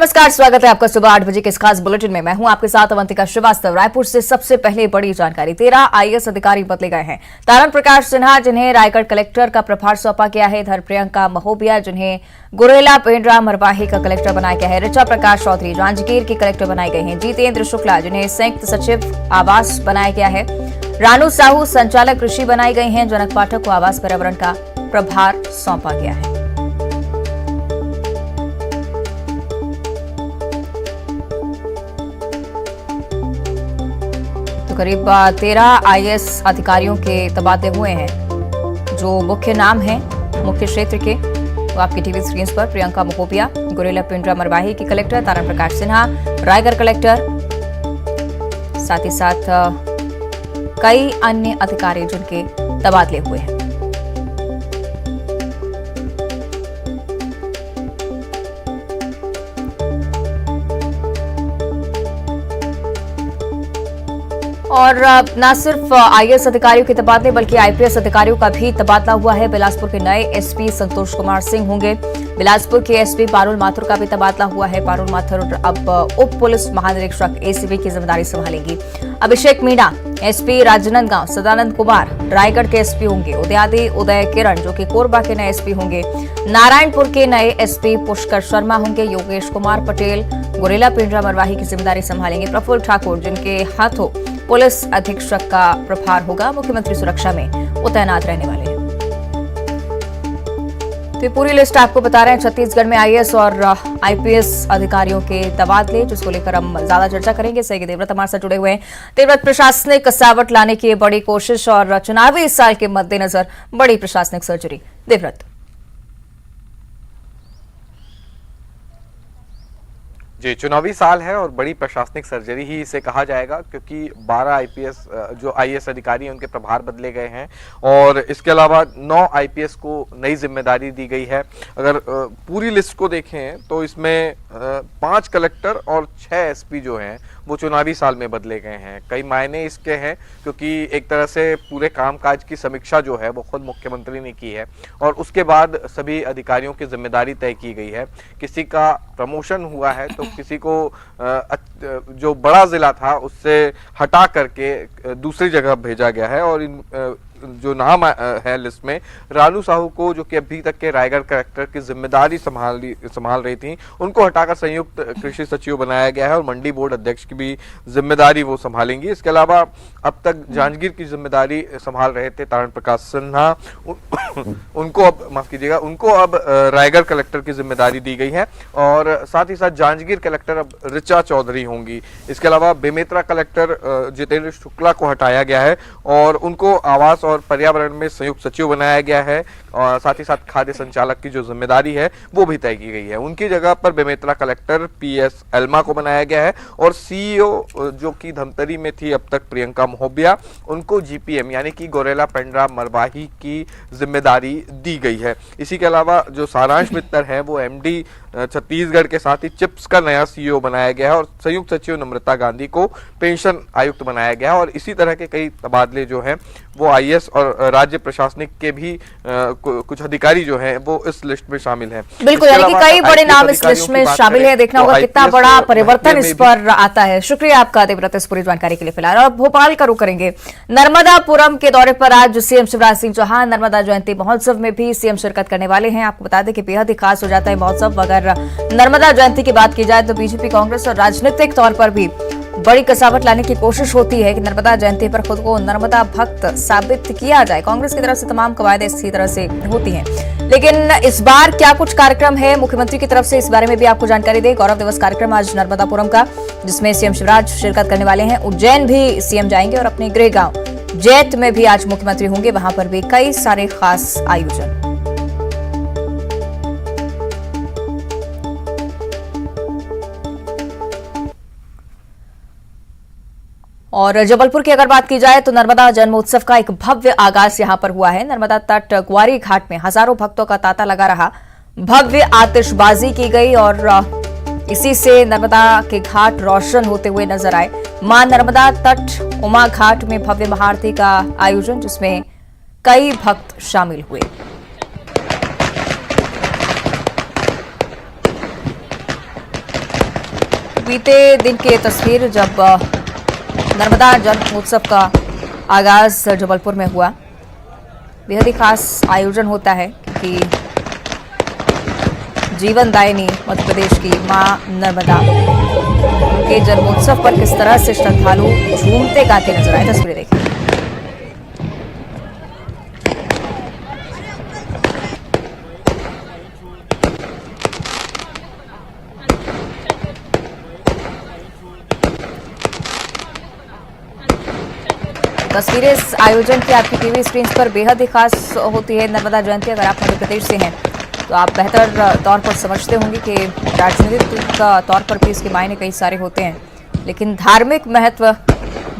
नमस्कार, स्वागत है आपका सुबह 8 बजे के इस खास बुलेटिन में। मैं हूं आपके साथ अवंतिका श्रीवास्तव। रायपुर से सबसे पहले बड़ी जानकारी। 13 आईएएस अधिकारी बदले गए हैं। तारण प्रकाश सिन्हा, जिन्हें रायगढ़ कलेक्टर का प्रभार सौंपा गया है। इधर प्रियंका महोबिया, जिन्हें गुरेला पेंड्रा मरवाही का कलेक्टर बनाया गया है। ऋचा प्रकाश चौधरी जांजगीर की कलेक्टर बनाई गई है। जितेंद्र शुक्ला, जिन्हें संयुक्त सचिव आवास बनाया गया है। रानू साहू संचालक कृषि बनाई गई हैं। जनक पाठक को आवास पर्यावरण का प्रभार सौंपा गया है। करीब 13 आईएएस अधिकारियों के तबादले हुए हैं। जो मुख्य नाम हैं मुख्य क्षेत्र के, वो आपकी टीवी स्क्रीन पर प्रियंका महोबिया गुरेला पेंड्रा मरवाही की कलेक्टर, तारण प्रकाश सिन्हा रायगढ़ कलेक्टर, साथ ही साथ कई अन्य अधिकारी जिनके तबादले हुए हैं। और न सिर्फ आईएएस अधिकारियों के तबादले बल्कि आईपीएस अधिकारियों का भी तबादला हुआ है। बिलासपुर के नए एसपी संतोष कुमार सिंह होंगे। बिलासपुर के एसपी पारुल माथुर का भी तबादला हुआ है। पारुल माथुर अब उप पुलिस महानिरीक्षक एसीबी की जिम्मेदारी संभालेंगी। अभिषेक मीणा एसपी राजनांदगांव, सदानंद कुमार रायगढ़ के एसपी होंगे। उदयादि उदय किरण, जो कि कोरबा के नए एसपी होंगे। नारायणपुर के नए एसपी पुष्कर शर्मा होंगे। योगेश कुमार पटेल गुरेला पेंड्रा मरवाही की जिम्मेदारी संभालेंगे। प्रफुल्ल ठाकुर, जिनके हाथों पुलिस अधीक्षक का प्रभार होगा, मुख्यमंत्री सुरक्षा में वो तैनात रहने वाले हैं। तो ये पूरी लिस्ट आपको बता रहे हैं। छत्तीसगढ़ में आईएएस और आईपीएस अधिकारियों के तबादले, जिसको लेकर हम ज्यादा चर्चा करेंगे। सहयोगी देवव्रत हमारे साथ जुड़े हुए हैं। देवव्रत, प्रशासनिक कसावट लाने की बड़ी कोशिश और चुनावी साल के मद्देनजर बड़ी प्रशासनिक सर्जरी। देवव्रत जी, चुनावी साल है और बड़ी प्रशासनिक सर्जरी ही इसे कहा जाएगा, क्योंकि 12 आईपीएस जो आईएएस अधिकारी हैं उनके प्रभार बदले गए हैं और इसके अलावा 9 आईपीएस को नई जिम्मेदारी दी गई है। अगर पूरी लिस्ट को देखें तो इसमें 5 कलेक्टर और 6 एसपी जो हैं वो चुनावी साल में बदले गए हैं। कई मायने इसके हैं, क्योंकि एक तरह से पूरे कामकाज की समीक्षा जो है वो खुद मुख्यमंत्री ने की है और उसके बाद सभी अधिकारियों की जिम्मेदारी तय की गई है। किसी का प्रमोशन हुआ है तो किसी को जो बड़ा जिला था उससे हटा करके दूसरी जगह भेजा गया है। और इन जो नाम है लिस्ट में, रानू साहू को, जो कि अभी तक के रायगढ़ कलेक्टर की जिम्मेदारी संभाल रही थी, उनको हटाकर संयुक्त कृषि सचिव बनाया गया है और मंडी बोर्ड अध्यक्ष की भी जिम्मेदारी वो संभालेंगी। इसके अलावा अब तक जांजगीर की जिम्मेदारी संभाल रहे थे तारण प्रकाश सिन्हा, उनको अब माफ कीजिएगा, उनको अब रायगढ़ कलेक्टर की जिम्मेदारी दी गई है और साथ ही साथ जांजगीर कलेक्टर अब ऋचा चौधरी होंगी। इसके अलावा बेमेतरा कलेक्टर जितेंद्र शुक्ला को हटाया गया है और उनको आवास और पर्यावरण में संयुक्त सचिव बनाया गया है और साथ ही साथ खाद्य संचालक की जो जिम्मेदारी है वो भी तय की गई है। उनकी जगह पर बेमेतरा कलेक्टर पीएस एल्मा को बनाया गया है और सीईओ, जो कि धमतरी में थी अब तक, प्रियंका महोबिया, उनको जीपीएम यानी कि गुरेला पेंड्रा मरवाही की जिम्मेदारी दी गई है। इसी के अलावा जो सारांश मित्तर है वो एमडी छत्तीसगढ़ के साथ ही चिप्स का नया सीईओ बनाया गया है और संयुक्त सचिव नम्रता गांधी को पेंशन आयुक्त बनाया गया है। और इसी तरह के कई तबादले जो हैं वो आईएएस और राज्य प्रशासनिक के भी कुछ अधिकारी जो हैं वो इस लिस्ट में शामिल हैं। बिल्कुल, यानी कि कई बड़े नाम इस लिस्ट में शामिल है। देखना होगा कितना बड़ा परिवर्तन इस पर आता है। शुक्रिया आपका देवव्रत इस पूरी जानकारी के लिए। फिलहाल और भोपाल का रुख करेंगे। नर्मदापुरम के दौरे पर आज सीएम शिवराज सिंह चौहान नर्मदा जयंती महोत्सव में भी सीएम शिरकत करने वाले हैं। आपको बता दें कि बेहद ही खास हो जाता है महोत्सव। अगर नर्मदा जयंती की बात की जाए तो बीजेपी, कांग्रेस और राजनीतिक तौर पर भी बड़ी कसावट लाने की कोशिश होती है कि नर्मदा जयंती पर खुद को नर्मदा भक्त साबित किया जाए। कांग्रेस की तरफ से तमाम कवायदे इसी तरह से होती हैं, लेकिन इस बार क्या कुछ कार्यक्रम है मुख्यमंत्री की तरफ से, इस बारे में भी आपको जानकारी दें। गौरव दिवस कार्यक्रम आज नर्मदापुरम का, जिसमें सीएम शिवराज शिरकत करने वाले हैं। उज्जैन भी सीएम जाएंगे और अपने गृह गांव जैत में भी आज मुख्यमंत्री होंगे। वहां पर भी कई सारे खास आयोजन। और जबलपुर की अगर बात की जाए तो नर्मदा जन्मोत्सव का एक भव्य आगाज यहां पर हुआ है। नर्मदा तट ग्वारी घाट में हजारों भक्तों का तांता लगा रहा। भव्य आतिशबाजी की गई और इसी से नर्मदा के घाट रोशन होते हुए नजर आए। मां नर्मदा तट उमा घाट में भव्य महाआरती का आयोजन, जिसमें कई भक्त शामिल हुए। बीते दिन की तस्वीर जब नर्मदा जन्मोत्सव का आगाज जबलपुर में हुआ। बेहद ही खास आयोजन होता है क्योंकि जीवनदायिनी मध्य प्रदेश की मां नर्मदा के जन्मोत्सव पर किस तरह से श्रद्धालु झूमते गाते नजर आए, तस्वीरें देखिए। तस्वीरें इस आयोजन की आपकी टीवी स्क्रीन पर बेहद ही खास होती है। नर्मदा जयंती, अगर आप मध्य प्रदेश से हैं तो आप बेहतर तौर पर समझते होंगे कि राजनीतिक तौर पर भी इसके मायने कई सारे होते हैं, लेकिन धार्मिक महत्व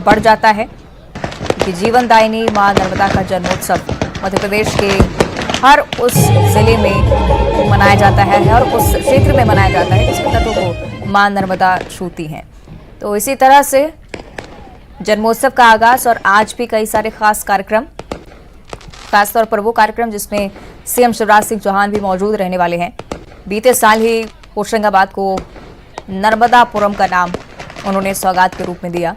बढ़ जाता है कि जीवनदायिनी मां नर्मदा का जन्मोत्सव मध्य प्रदेश के हर उस जिले में मनाया जाता है और उस क्षेत्र में मनाया जाता है जिसके तटों को मां नर्मदा छूती हैं। तो इसी तरह से जन्मोत्सव का आगाज और आज भी कई सारे खास कार्यक्रम, खासतौर पर वो कार्यक्रम जिसमें सीएम शिवराज सिंह चौहान भी मौजूद रहने वाले हैं। बीते साल ही होशंगाबाद को नर्मदापुरम का नाम उन्होंने सौगात के रूप में दिया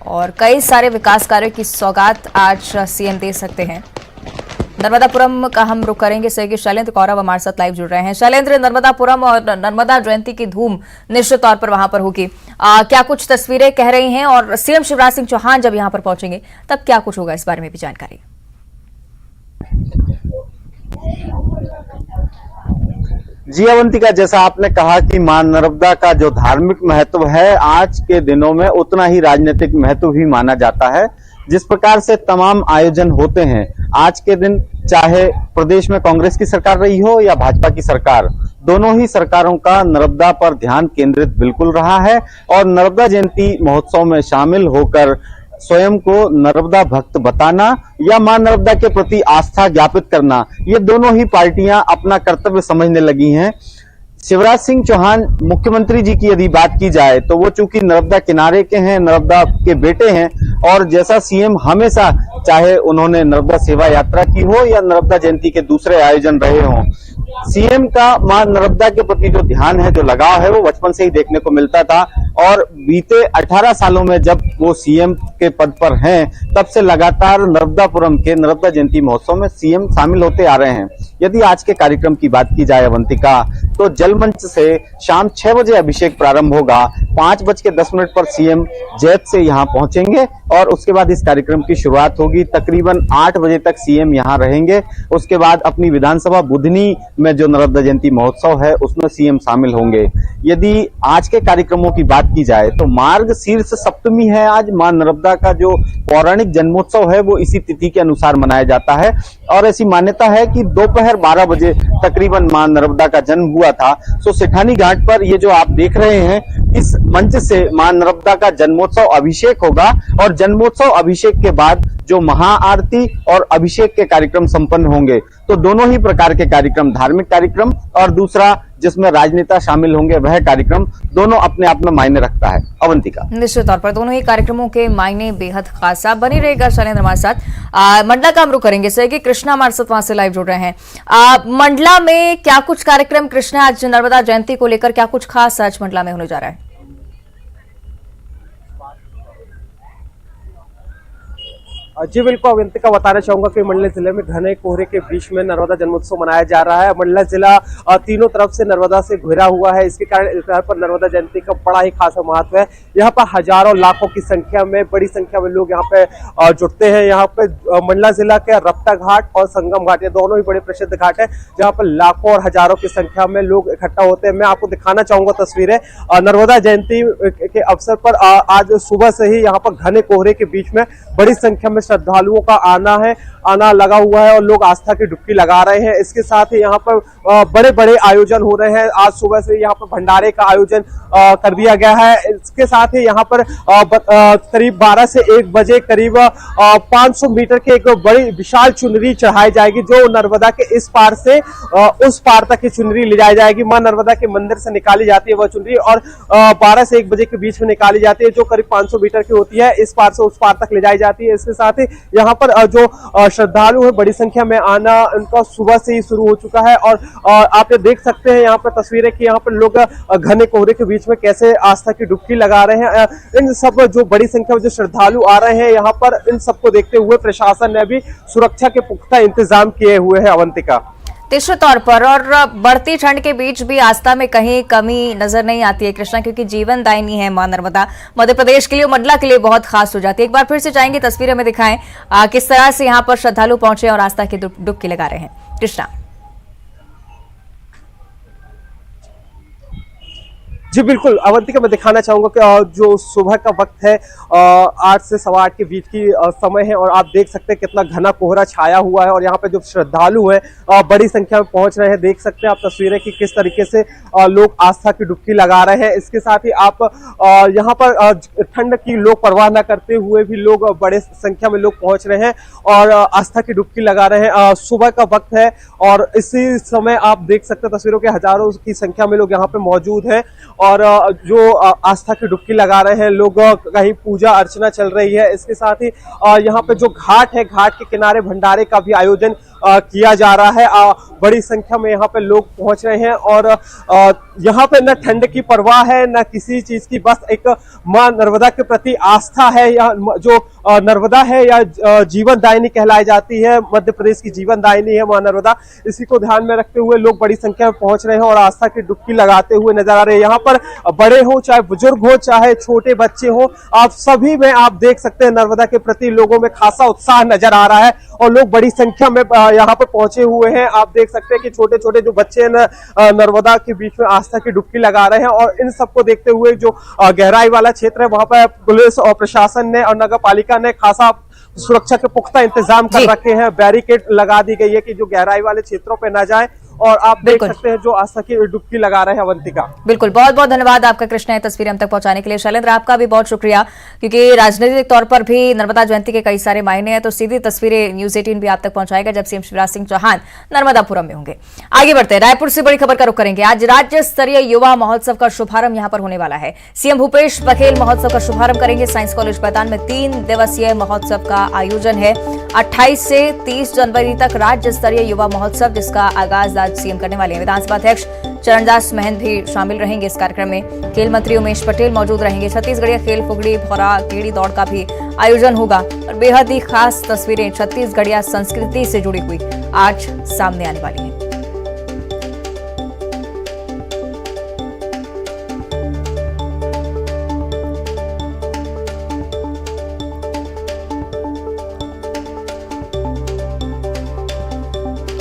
और कई सारे विकास कार्यों की सौगात आज सीएम दे सकते हैं। नर्मदापुरम का हम रुख करेंगे। सहयोगी शैलेंद्र कौरव हमारे साथ लाइव जुड़ रहे हैं। शैलेंद्र, नर्मदापुरम और नर्मदा जयंती की धूम निश्चित तौर पर वहां पर होगी। क्या कुछ तस्वीरें कह रही हैं और सीएम शिवराज सिंह चौहान जब यहां पर पहुंचेंगे तब क्या कुछ होगा, इस बारे में भी जानकारी। जी अवंतिका, जैसा आपने कहा कि मां नर्मदा का जो धार्मिक महत्व है आज के दिनों में उतना ही राजनीतिक महत्व भी माना जाता है। जिस प्रकार से तमाम आयोजन होते हैं आज के दिन, चाहे प्रदेश में कांग्रेस की सरकार रही हो या भाजपा की सरकार, दोनों ही सरकारों का नर्मदा पर ध्यान केंद्रित बिल्कुल रहा है और नर्मदा जयंती महोत्सव में शामिल होकर स्वयं को नर्मदा भक्त बताना या मां नर्मदा के प्रति आस्था ज्ञापित करना, ये दोनों ही पार्टियां अपना कर्तव्य समझने लगी हैं। शिवराज सिंह चौहान मुख्यमंत्री जी की यदि बात की जाए तो वो चूंकि नर्मदा किनारे के हैं, नर्मदा के बेटे हैं और जैसा सीएम हमेशा, चाहे उन्होंने नर्मदा सेवा यात्रा की हो या नर्मदा जयंती के दूसरे आयोजन रहे हों, सीएम का मां नर्मदा के प्रति जो ध्यान है, जो लगाव है, वो बचपन से ही देखने को मिलता था और बीते 18 सालों में जब वो सीएम के पद पर हैं तब से लगातार नर्मदापुरम के नर्मदा जयंती महोत्सव में सीएम शामिल होते आ रहे हैं। यदि आज के कार्यक्रम की बात की जाए अवंतिका, तो जलमंच से शाम 6 बजे अभिषेक प्रारंभ होगा। 5:10 पर सीएम जैत से यहां पहुंचेंगे और उसके बाद इस कार्यक्रम की शुरुआत होगी। तकरीबन 8 बजे तक सीएम यहां रहेंगे। उसके बाद अपनी विधानसभा बुधनी में जो नर्मदा जयंती महोत्सव है उसमें सीएम शामिल होंगे। यदि आज के कार्यक्रमों की बात की जाए तो मार्गशीर्ष सप्तमी है आज। मां नर्मदा का जो पौराणिक जन्मोत्सव है वो इसी तिथि के अनुसार मनाया जाता है और ऐसी मान्यता है कि दोपहर 12 बजे तकरीबन मां नर्मदा का जन्म हुआ था। सो सेठानी घाट पर ये जो आप देख रहे हैं, इस मंच से मां नर्मदा का जन्मोत्सव अभिषेक होगा और जन्मोत्सव अभिषेक के बाद जो महाआरती और अभिषेक के कार्यक्रम संपन्न होंगे। तो दोनों ही प्रकार के कार्यक्रम, धार्मिक कार्यक्रम और दूसरा जिसमें राजनेता शामिल होंगे वह कार्यक्रम, दोनों अपने आप में मायने रखता है। अवंतिका, निश्चित तौर पर दोनों ही कार्यक्रमों के मायने बेहद खास। आप बनी रहेगा शैलेंद्र हमारे साथ। मंडला का हम रुख करेंगे। सर कि कृष्णा हमारे साथ वहां से लाइव जुड़ रहे हैं। मंडला में क्या कुछ कार्यक्रम, कृष्णा आज नर्मदा जयंती को लेकर क्या कुछ खास आज मंडला में होने जा रहा है? जी बिल्कुल अवंतिका, बताना चाहूंगा कि मंडला जिले में घने कोहरे के बीच में नर्मदा जन्मोत्सव मनाया जा रहा है। मंडला जिला तीनों तरफ से नर्मदा से घिरा हुआ है। इसके कारण इस पर नर्मदा जयंती का बड़ा ही खास महत्व है। यहाँ पर हजारों लाखों की संख्या में, बड़ी संख्या में लोग यहाँ पे जुटते हैं। यहाँ पे मंडला जिला के रप्ता घाट और संगम घाट, ये दोनों ही बड़े प्रसिद्ध घाट है जहाँ पर लाखों और हजारों की संख्या में लोग इकट्ठा होते हैं। मैं आपको दिखाना चाहूंगा तस्वीरें नर्मदा जयंती के अवसर पर। आज सुबह से ही यहाँ पर घने कोहरे के बीच में बड़ी संख्या में श्रद्धालुओं का आना लगा हुआ है और लोग आस्था की डुबकी लगा रहे हैं। इसके साथ ही यहाँ पर बड़े बड़े आयोजन हो रहे हैं। आज सुबह से यहाँ पर भंडारे का आयोजन कर दिया गया है। इसके साथ ही यहाँ पर करीब 12 से 1 बजे करीब 500 मीटर की एक बड़ी विशाल चुनरी चढ़ाई जाएगी जो नर्मदा के इस पार से उस पार तक की चुनरी ले जाई जाएगी। मां नर्मदा के मंदिर से निकाली जाती है वह चुनरी और 12 से 1 बजे के बीच में निकाली जाती है जो करीब 500 मीटर की होती है। इस पार से उस पार तक ले जाई जाती है। इसके साथ साथ ही यहाँ पर जो श्रद्धालु है बड़ी संख्या में आना उनका सुबह से ही शुरू हो चुका है। और आप ये देख सकते हैं यहाँ पर तस्वीरें कि यहाँ पर लोग घने कोहरे के बीच में कैसे आस्था की डुबकी लगा रहे हैं। इन सब जो बड़ी संख्या में जो श्रद्धालु आ रहे हैं यहाँ पर, इन सबको देखते हुए प्रशासन ने भी सुरक्षा के पुख्ता इंतजाम किए हुए हैं। अवंतिका, निश्चित तौर पर, और बढ़ती ठंड के बीच भी आस्था में कहीं कमी नजर नहीं आती है कृष्णा, क्योंकि जीवन दायिनी है मां नर्मदा। मध्य प्रदेश के लिए, मंडला के लिए बहुत खास हो जाती है। एक बार फिर से चाहेंगे तस्वीरें में दिखाएं किस तरह से यहाँ पर श्रद्धालु पहुंचे और आस्था की डुबकी लगा रहे हैं। कृष्णा जी बिल्कुल अवंतिका, मैं दिखाना चाहूंगा कि जो सुबह का वक्त है 8 से 8:15 के बीच की समय है और आप देख सकते हैं कितना घना कोहरा छाया हुआ है। और यहाँ पे जो श्रद्धालु हैं बड़ी संख्या में पहुंच रहे हैं। देख सकते हैं आप तस्वीरें कि किस तरीके से लोग आस्था की डुबकी लगा रहे हैं। इसके साथ ही आप यहाँ पर ठंड की लोग परवाह न करते हुए भी लोग बड़े संख्या में लोग पहुंच रहे हैं और आस्था की डुबकी लगा रहे हैं। सुबह का वक्त है और इसी समय आप देख सकते हैं तस्वीरों के हजारों की संख्या में लोग यहाँ पे मौजूद हैं और जो आस्था की डुबकी लगा रहे हैं लोग, कहीं पूजा अर्चना चल रही है। इसके साथ ही यहाँ पे जो घाट है, घाट के किनारे भंडारे का भी आयोजन किया जा रहा है। बड़ी संख्या में यहाँ पे लोग पहुंच रहे हैं और यहाँ पे न ठंड की परवाह है न किसी चीज की, बस एक मां नर्मदा के प्रति आस्था है। या जो नर्मदा है या जीवन दायिनी कहलाई जाती है, मध्य प्रदेश की जीवन दायिनी है मां नर्मदा। इसी को ध्यान में रखते हुए लोग बड़ी संख्या में पहुंच रहे हैं और आस्था की डुबकी लगाते हुए नजर आ रहे हैं। यहाँ पर बड़े हो चाहे बुजुर्ग हो चाहे छोटे बच्चे हो, आप सभी में आप देख सकते हैं नर्मदा के प्रति लोगों में खासा उत्साह नजर आ रहा है और लोग बड़ी संख्या में यहाँ पर पहुंचे हुए हैं। आप देख सकते हैं कि छोटे छोटे जो बच्चे नर्मदा के बीच में आस्था की डुबकी लगा रहे हैं और इन सबको देखते हुए जो गहराई वाला क्षेत्र है वहां पर पुलिस और प्रशासन ने और नगर पालिका ने खासा सुरक्षा के पुख्ता इंतजाम कर रखे हैं। बैरिकेड लगा दी गई है कि जो गहराई वाले क्षेत्रों पे ना जाए और आप देख सकते हैं जो आस्था की डुबकी लगा रहे हैं। अवंतिका, बिल्कुल, बहुत बहुत धन्यवाद आपका कृष्णा, ये तस्वीरें हम तक पहुंचाने के लिए। शैलेंद्र, आपका भी बहुत शुक्रिया, क्योंकि राजनीतिक तौर पर भी नर्मदा जयंती के कई सारे मायने हैं, तो सीधी तस्वीरें न्यूज 18 भी आप तक पहुंचाएगा जब सीएम शिवराज सिंह चौहान नर्मदापुरम में होंगे। आगे बढ़ते हैं, रायपुर से बड़ी खबर का रुख करेंगे। आज राज्य स्तरीय युवा महोत्सव का शुभारंभ यहां पर होने वाला है। सीएम भूपेश बघेल महोत्सव का शुभारंभ करेंगे। साइंस कॉलेज मैदान में 3 दिवसीय महोत्सव का आयोजन है। 28 से 30 जनवरी तक राज्य स्तरीय युवा महोत्सव, जिसका आगाज आज सीएम करने वाले हैं। विधानसभा अध्यक्ष चरणदास महंत भी शामिल रहेंगे इस कार्यक्रम में। खेल मंत्री उमेश पटेल मौजूद रहेंगे। छत्तीसगढ़ीय खेल, फुगड़ी, भौरा, कीड़ी दौड़ का भी आयोजन होगा और बेहद ही खास तस्वीरें छत्तीसगढ़िया संस्कृति से जुड़ी हुई आज सामने आने वाली हैं।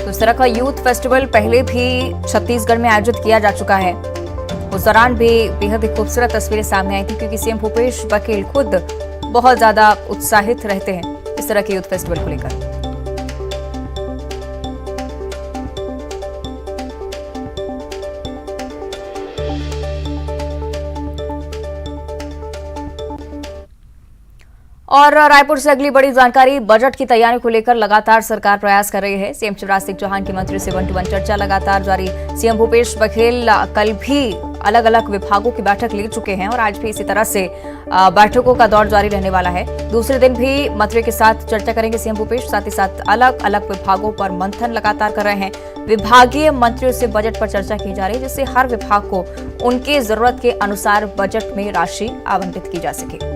इस तरह का यूथ फेस्टिवल पहले भी छत्तीसगढ़ में आयोजित किया जा चुका है। उस दौरान भी बेहद ही खूबसूरत तस्वीरें सामने आई थी, क्योंकि सीएम भूपेश बघेल खुद बहुत ज्यादा उत्साहित रहते हैं इस तरह के यूथ फेस्टिवल को लेकर। और रायपुर से अगली बड़ी जानकारी, बजट की तैयारी को लेकर लगातार सरकार प्रयास कर रही है। सीएम शिवराज सिंह चौहान की मंत्री से 1-to-1 चर्चा लगातार जारी। सीएम भूपेश बघेल कल भी अलग अलग विभागों की बैठक ले चुके हैं और आज भी इसी तरह से बैठकों का दौर जारी रहने वाला है। दूसरे दिन भी मंत्री के साथ चर्चा करेंगे सीएम भूपेश, साथ ही साथ अलग अलग विभागों पर मंथन लगातार कर रहे हैं। विभागीय मंत्रियों से बजट पर चर्चा की जा रही है, जिससे हर विभाग को उनकी जरूरत के अनुसार बजट में राशि आवंटित की जा सके।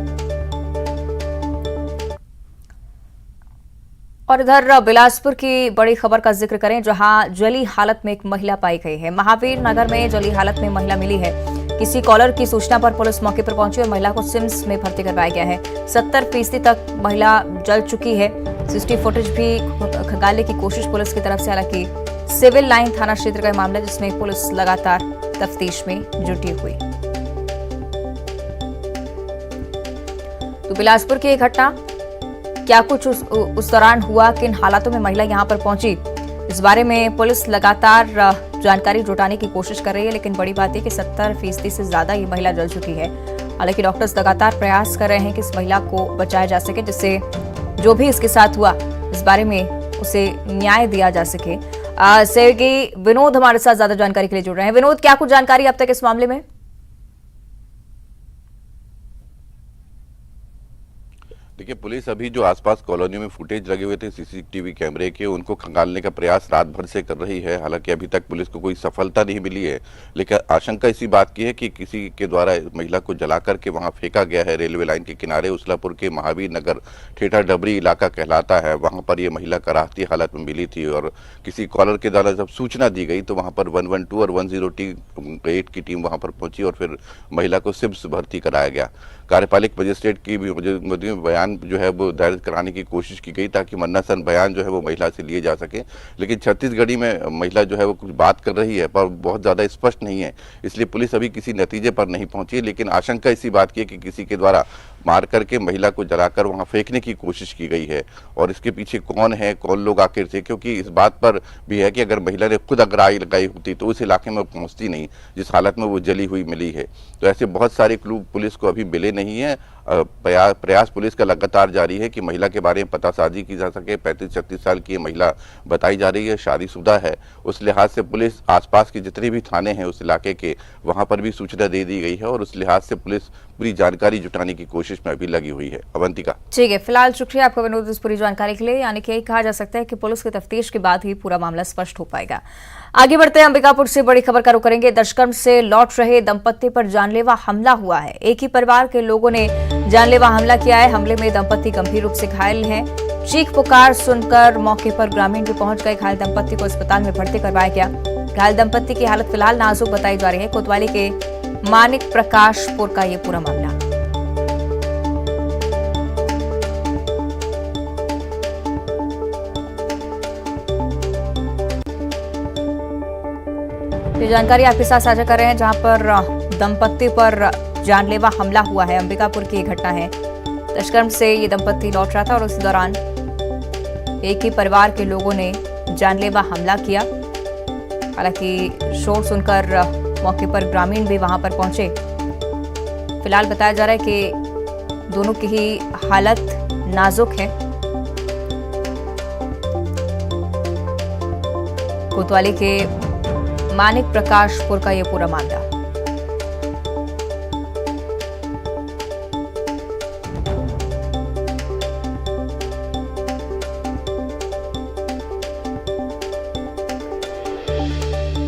और इधर बिलासपुर की बड़ी खबर का जिक्र करें, जहां जली हालत में एक महिला पाई गई है। महावीर नगर में जली हालत में महिला मिली है। किसी कॉलर की सूचना पर पुलिस मौके पर पहुंची और महिला को सिम्स में भर्ती करवाया गया है। 70% तक महिला जल चुकी है। सीसीटीवी फुटेज भी खंगालने की कोशिश पुलिस की तरफ से, हालांकि सिविल लाइन थाना क्षेत्र का मामला, जिसमें पुलिस लगातार तफ्तीश में जुटी हुई। तो बिलासपुर की एक घटना, क्या कुछ उस दौरान हुआ, किन हालातों में महिला यहां पर पहुंची, इस बारे में पुलिस लगातार जानकारी जुटाने की कोशिश कर रही है। लेकिन बड़ी बात है कि 70% से ज्यादा ये महिला जल चुकी है। हालांकि डॉक्टर्स लगातार प्रयास कर रहे हैं कि इस महिला को बचाया जा सके, जिससे जो भी इसके साथ हुआ इस बारे में उसे न्याय दिया जा सके। सहयोगी विनोद हमारे साथ ज्यादा जानकारी के लिए जुड़ रहे हैं। विनोद, क्या कुछ जानकारी अब तक इस मामले में? देखिए, पुलिस अभी जो आसपास कॉलोनी में फुटेज लगे हुए थे सीसीटीवी कैमरे के, उनको खंगालने का प्रयास रात भर से कर रही है। हालांकि अभी तक पुलिस को कोई सफलता नहीं मिली है, लेकिन आशंका इसी बात की है कि किसी के द्वारा महिला को जला करके वहां फेंका गया है। रेलवे लाइन के किनारे उसलापुर के महावीर नगर ठेठा डबरी इलाका कहलाता है, वहां पर ये महिला कराहती हालत में मिली थी और किसी कॉलर के द्वारा जब सूचना दी गई तो वहां पर 112 और 108 की टीम वहां पर पहुंची और फिर महिला को सिम्स भर्ती कराया गया। कार्यपालिक मजिस्ट्रेट की भी बयान जो है वो दर्ज कराने की कोशिश की गई ताकि मन्नासन बयान जो है वो महिला से लिए जा सके, लेकिन छत्तीसगढ़ी में महिला जो है वो कुछ बात कर रही है पर बहुत ज़्यादा स्पष्ट नहीं है, इसलिए पुलिस अभी किसी नतीजे पर नहीं पहुंची। लेकिन आशंका इसी बात की है कि किसी के द्वारा मार करके महिला को जलाकर वहां फेंकने की कोशिश की गई है और इसके पीछे कौन है, कौन लोग आखिर थे, क्योंकि इस बात पर भी है कि अगर महिला ने खुद अगर आग लगाई होती तो उस इलाके में पहुंचती नहीं जिस हालत में वो जली हुई मिली है। तो ऐसे बहुत सारे क्लू पुलिस को अभी मिले नहीं है। प्रयास पुलिस का लगातार जारी है कि महिला के बारे में पतासाजी की जा सके। 35-36 साल की ये महिला बताई जा रही है, शादीशुदा है। उस लिहाज से पुलिस आसपास के जितने भी थाने हैं उस इलाके के, वहां पर भी सूचना दे दी गई है और उस लिहाज से पुलिस पूरी जानकारी जुटाने की कोशिश में अभी लगी हुई है। अवंतिका। ठीक है, फिलहाल शुक्रिया आपका विनोद इस पूरी जानकारी के लिए। यानी कि यही कहा जा सकता है कि पुलिस की तफ्तीश के बाद ही पूरा मामला स्पष्ट हो पाएगा। आगे बढ़ते हैं, अंबिकापुर से बड़ी खबर का रुख करेंगे। दुष्कर्म से लौट रहे दंपत्ति पर जानलेवा हमला हुआ है। एक ही परिवार के लोगों ने जानलेवा हमला किया है। हमले में दंपत्ति गंभीर रूप से घायल हैं। चीख पुकार सुनकर मौके पर ग्रामीण भी पहुंच गए। घायल दंपत्ति को अस्पताल में भर्ती करवाया गया। घायल दंपत्ति की हालत फिलहाल नाजुक बताई जा रही है। कोतवाली के मानिक प्रकाशपुर का ये पूरा मामला। ये जानकारी आपके साथ साझा कर रहे हैं, जहां पर दंपत्ति पर जानलेवा हमला हुआ है। अंबिकापुर की घटना है। दुष्कर्म से ये दंपत्ति लौट रहा था और उस दौरान एक ही परिवार के लोगों ने जानलेवा हमला किया। हालांकि शोर सुनकर मौके पर ग्रामीण भी वहां पर पहुंचे। फिलहाल बताया जा रहा है कि दोनों की ही हालत नाजुक है। कोतवाली के मानिक प्रकाशपुर का यह पूरा मामला।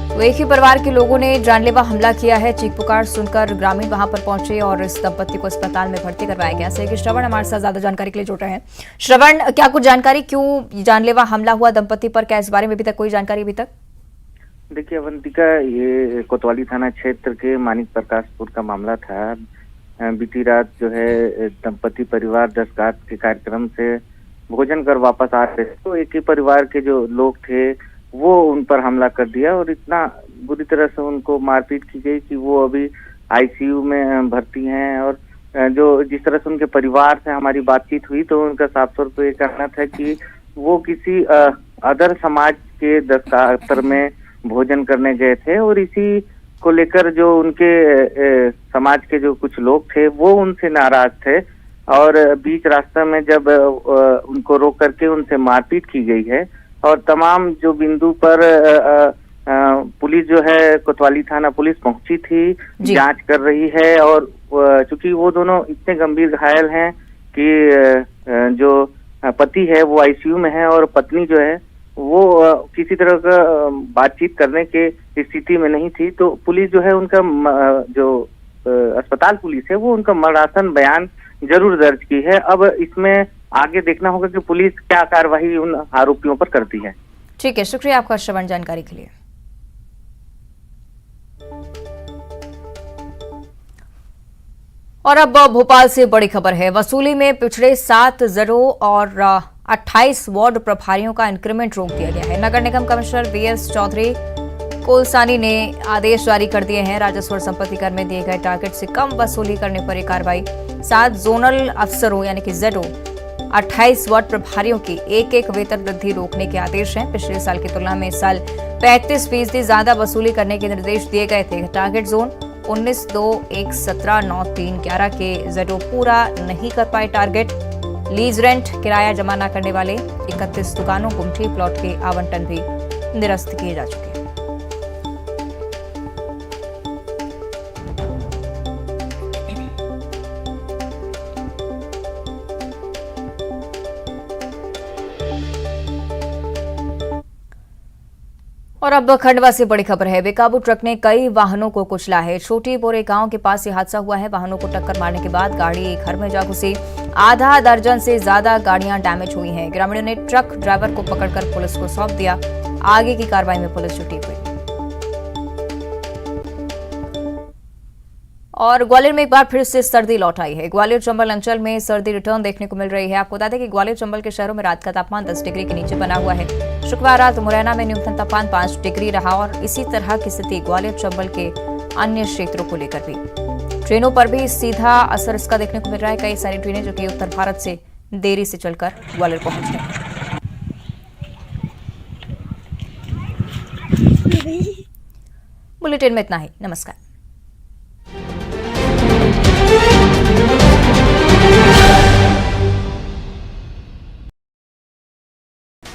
तो एक ही परिवार के लोगों ने जानलेवा हमला किया है। चीख पुकार सुनकर ग्रामीण वहां पर पहुंचे और इस दंपत्ति को अस्पताल में भर्ती करवाया गया। सहयोगी श्रवण हमारे साथ ज्यादा जानकारी के लिए जुड़ रहे हैं। श्रवण, क्या कुछ जानकारी, क्यों जानलेवा हमला हुआ दंपत्ति पर, क्या इस बारे में अभी तक कोई जानकारी अभी तक? देखिए अवंतिका, ये कोतवाली थाना क्षेत्र के मानिक प्रकाशपुर का मामला था। बीती रात जो है दंपति परिवार 10 घाट के कार्यक्रम से भोजन कर वापस आ रहे थे, तो एक ही परिवार के जो लोग थे वो उन पर हमला कर दिया और इतना बुरी तरह से उनको मारपीट की गई कि वो अभी आईसीयू में भर्ती हैं। और जो जिस तरह से उनके परिवार से हमारी बातचीत हुई तो उनका साफ तौर पर ये कहना था कि वो किसी अदर समाज के दफ्तर में भोजन करने गए थे और इसी को लेकर जो उनके समाज के जो कुछ लोग थे वो उनसे नाराज थे और बीच रास्ते में जब उनको रोक करके उनसे मारपीट की गई है। और तमाम जो बिंदु पर पुलिस जो है कोतवाली थाना पुलिस पहुंची थी, जांच कर रही है। और चूंकि वो दोनों इतने गंभीर घायल हैं कि जो पति है वो आईसीयू में है और पत्नी जो है वो किसी तरह का बातचीत करने के स्थिति में नहीं थी, तो पुलिस जो है उनका जो अस्पताल पुलिस है वो उनका मरणासन बयान जरूर दर्ज की है। अब इसमें आगे देखना होगा कि पुलिस क्या कार्रवाई उन आरोपियों पर करती है। ठीक है, शुक्रिया आपका श्रवण जानकारी के लिए। और अब भोपाल से बड़ी खबर है। वसूली में पिछड़े 7 जिलों और 28 वार्ड प्रभारियों का इंक्रीमेंट रोक दिया गया है। नगर निगम कमिश्नर वीएस चौधरी कोलसानी ने आदेश जारी कर दिए हैं। राजस्व और संपत्ति कर में दिए गए टारगेट से कम वसूली करने पर यह कार्रवाई। 7 जोनल अफसरों यानी कि जेडओ 28 वार्ड प्रभारियों की एक वेतन वृद्धि रोकने के आदेश हैं। पिछले साल की तुलना में इस साल 35% ज्यादा वसूली करने के निर्देश दिए गए थे। टारगेट जोन 19, 2, 1, 17, 9, 3, 11 के जेडओ पूरा नहीं कर पाए टारगेट। लीज रेंट किराया जमा न करने वाले 31 दुकानों गुमठी प्लॉट के आवंटन भी निरस्त किए जा चुके हैं। और अब खंडवा से बड़ी खबर है। बेकाबू ट्रक ने कई वाहनों को कुचला है। छोटी बोरे गांव के पास ये हादसा हुआ है। वाहनों को टक्कर मारने के बाद गाड़ी एक घर में जा घुसी। आधा दर्जन से ज्यादा गाड़ियां डैमेज हुई हैं। ग्रामीणों ने ट्रक ड्राइवर को पकड़कर पुलिस को सौंप दिया। आगे की कार्रवाई में पुलिस जुटी हुई। और ग्वालियर में एक बार फिर से सर्दी लौट आई है। ग्वालियर चंबल अंचल में सर्दी रिटर्न देखने को मिल रही है। आपको बता दें कि ग्वालियर चंबल के शहरों में रात का तापमान 10 डिग्री के नीचे बना हुआ है। शुक्रवार रात मुरैना में न्यूनतम तापमान 5 डिग्री रहा और इसी तरह की स्थिति ग्वालियर चंबल के अन्य क्षेत्रों को लेकर भी। ट्रेनों पर भी सीधा असर इसका देखने को मिल रहा है। कई सारी ट्रेनें जो कि उत्तर भारत से देरी से चलकर ग्वालियर पहुंच गई। बुलेटिन में इतना ही। नमस्कार।